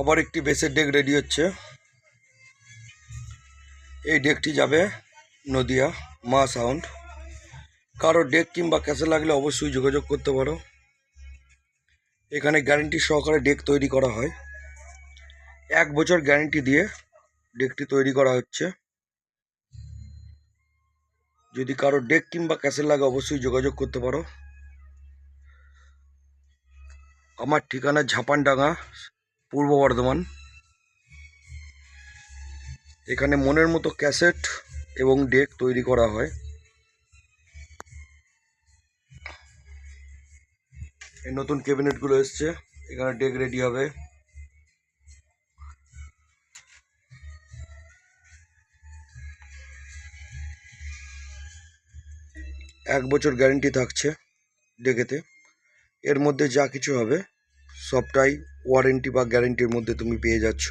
আবার একটি বেসের ডেক রেডি হচ্ছে। এই ডেকটি যাবে নদিয়া মা সাউন্ড। কারো ডেক কিংবা ক্যাসেট লাগলে অবশ্যই যোগাযোগ করতে পারো। এখানে গ্যারেন্টি সহকারে ডেক তৈরি করা হয়। 1 বছর গ্যারেন্টি দিয়ে ডেকটি তৈরি করা হচ্ছে। যদি কারো ডেক কিংবা ক্যাসেট লাগে অবশ্যই যোগাযোগ করতে পারো। আমার ঠিকানা ঝাপানডাঙ্গা, পূর্ব বর্ধমান। এখানে মনের মতো ক্যাসেট এবং ডেক তৈরি করা হয়। এই নতুন ক্যাবিনেটগুলো এসছে, এখানে ডেক রেডি হবে। এক বছর গ্যারেন্টি থাকছে ডেকেতে। এর মধ্যে যা কিছু হবে সবটাই ওয়ারেন্টি বা গ্যারেন্টির মধ্যে তুমি পেয়ে যাচ্ছ।